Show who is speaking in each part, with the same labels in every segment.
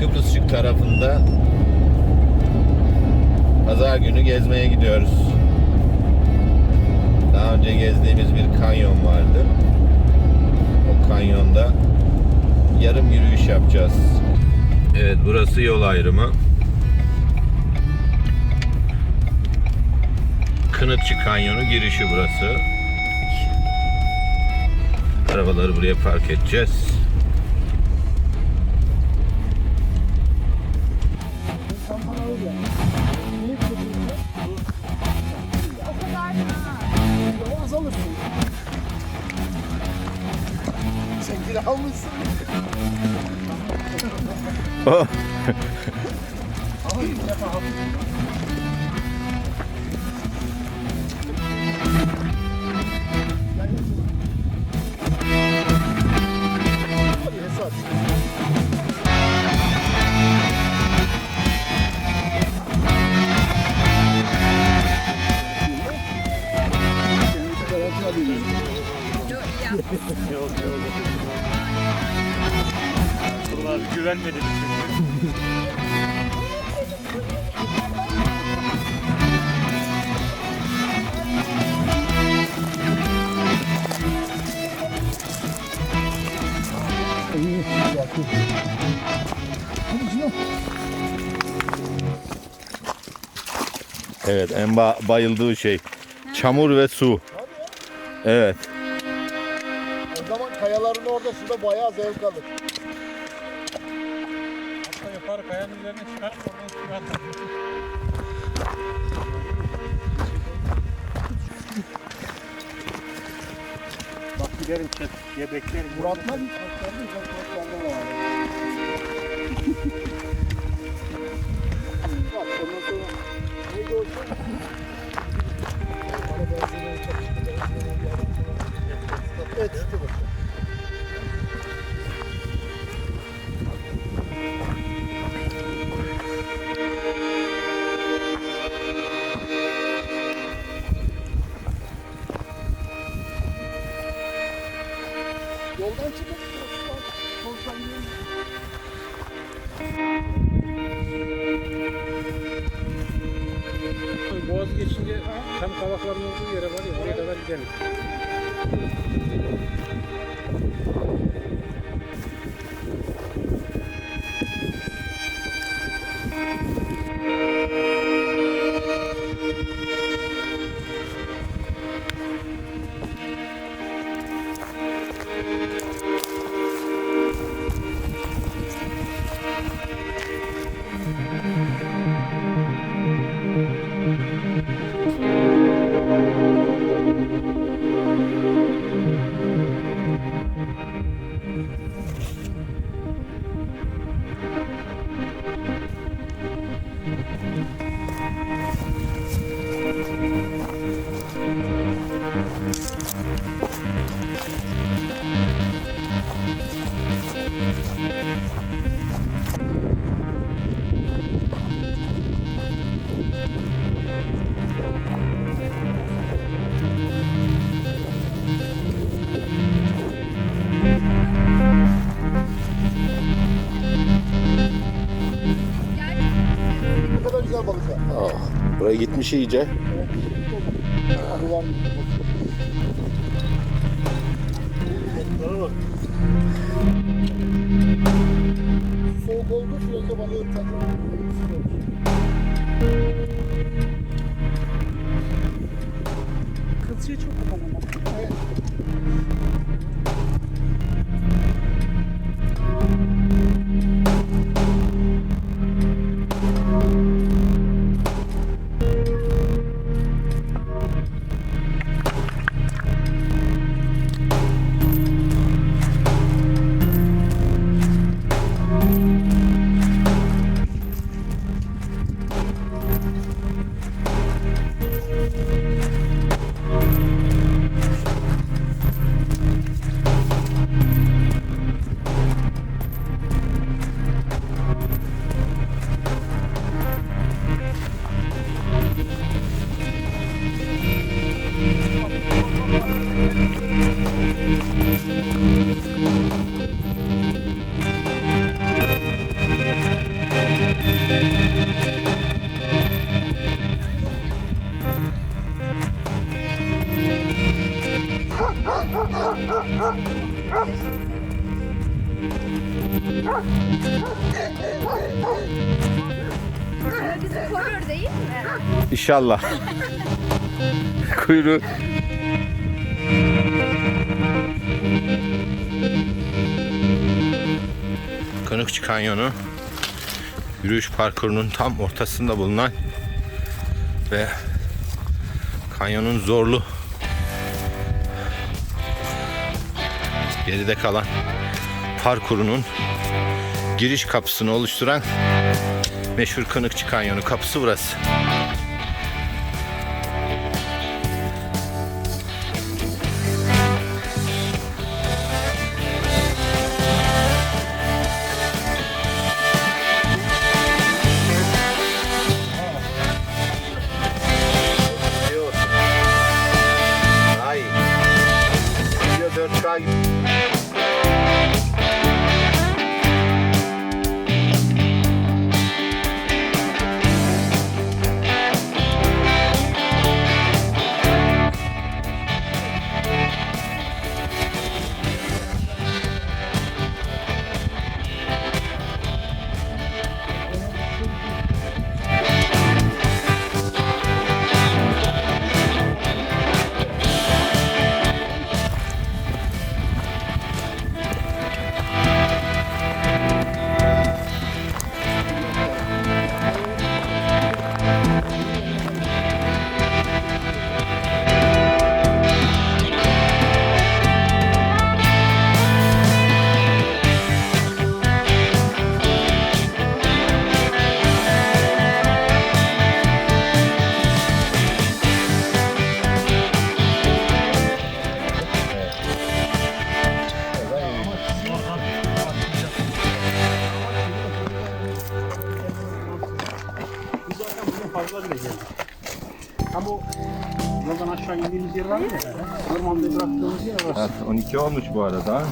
Speaker 1: Kibriscik tarafında pazar günü gezmeye gidiyoruz. Daha önce gezdiğimiz bir kanyon vardı. O kanyonda yarım yürüyüş yapacağız. Evet, burası yol ayrımı. Kinikçi Kanyonu girişi burası. Arabaları buraya park edeceğiz.
Speaker 2: Sen kira almışsın.
Speaker 1: Oh.
Speaker 2: Ama bir defa hafif. Hadi hesap.
Speaker 3: Yok. Bunlar güvenmedi çünkü.
Speaker 1: Evet, en bayıldığı şey çamur ve su. Evet.
Speaker 2: O zaman kayaların orada suda bayağı zevk alır.
Speaker 3: Hatta yukarı kayanın üzerine çıkarıp oradan suya atar. Bak giderim diye beklerim.
Speaker 2: Murat'la bir tatlarda var. Bak ondan sonra neydi o şey? Evet, işte bu. Yoldan çıkıp soldan gidelim.
Speaker 3: Boğaz geçince tam kavakların olduğu yere var ya, oraya kadar gidelim.
Speaker 2: Ne kadar güzel balıklar.
Speaker 1: Buraya gitmiş iyice.
Speaker 2: Arılar mı? Bak. Soğuk olduğu sürece balığı tadı.
Speaker 4: Kılçığı çok kapalı ama.
Speaker 2: Evet.
Speaker 4: Bizi korur değil mi?
Speaker 1: İnşallah. Kuyruğu. Kinikçi Kanyonu yürüyüş parkurunun tam ortasında bulunan ve kanyonun zorlu geride kalan parkurunun giriş kapısını oluşturan meşhur Kinikçi Kanyonu kapısı burası.
Speaker 3: Fazla bile geldi. Tam o yoldan aşağı indiğimiz yer var ya. Ormanda bıraktığımız yer var.
Speaker 1: Saat 12 olmuş bu arada.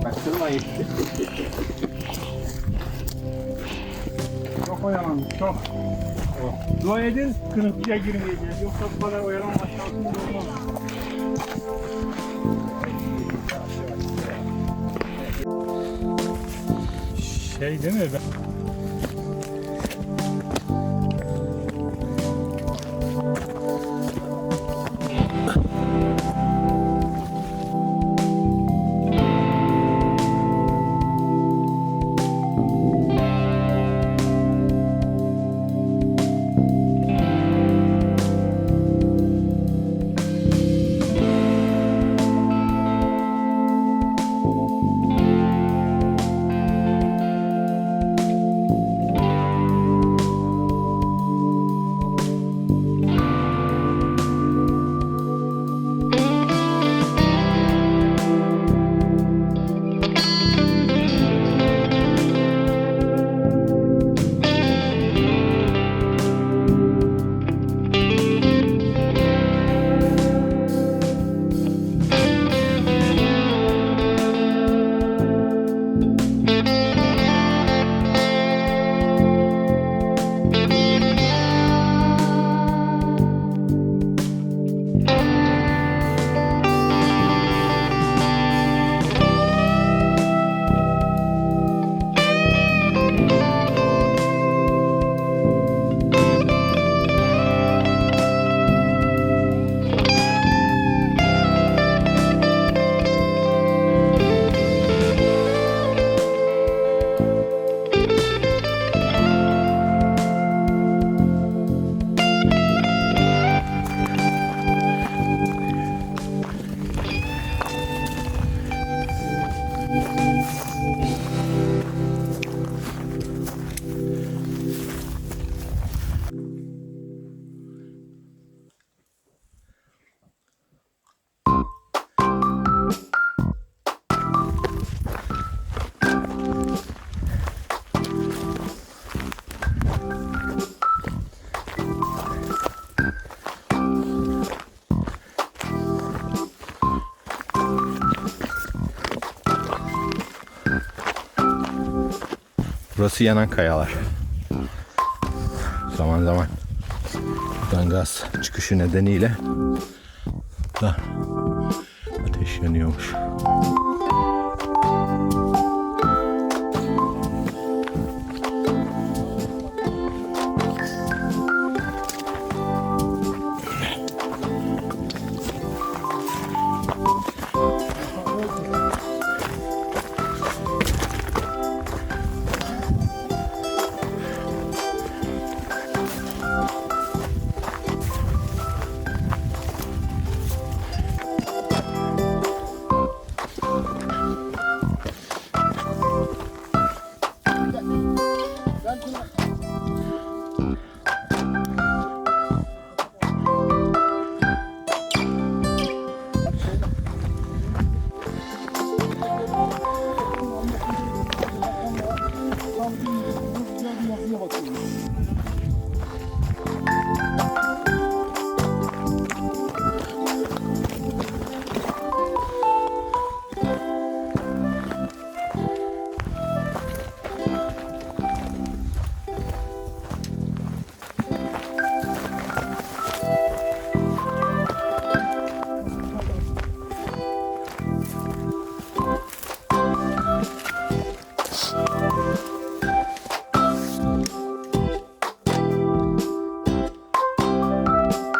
Speaker 1: Kaçırmayın.
Speaker 3: Çok oyalandık, çok. Dua edin, Kinikçi'ye girmeyeceğiz. Yoksa bu kadar oyalanma şansımız olmaz. Şey değil mi?
Speaker 1: Burası yanan kayalar. Zaman zaman buradan gaz çıkışı nedeniyle da ateş yanıyormuş.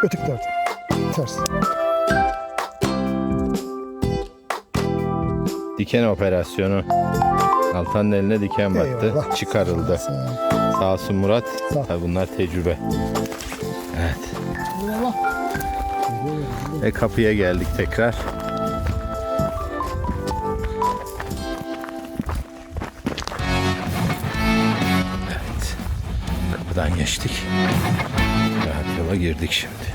Speaker 5: Öteki tarafta. Ters.
Speaker 1: Diken operasyonu. Altan'ın eline diken battı.
Speaker 5: Eyvallah.
Speaker 1: Çıkarıldı. Sağ olsun Murat.
Speaker 5: Sağ ol.
Speaker 1: Tabii bunlar tecrübe. Evet.
Speaker 5: Eyvallah.
Speaker 1: Ve kapıya geldik tekrar. Evet. Kapıdan geçtik. Rahat yola girdik şimdi.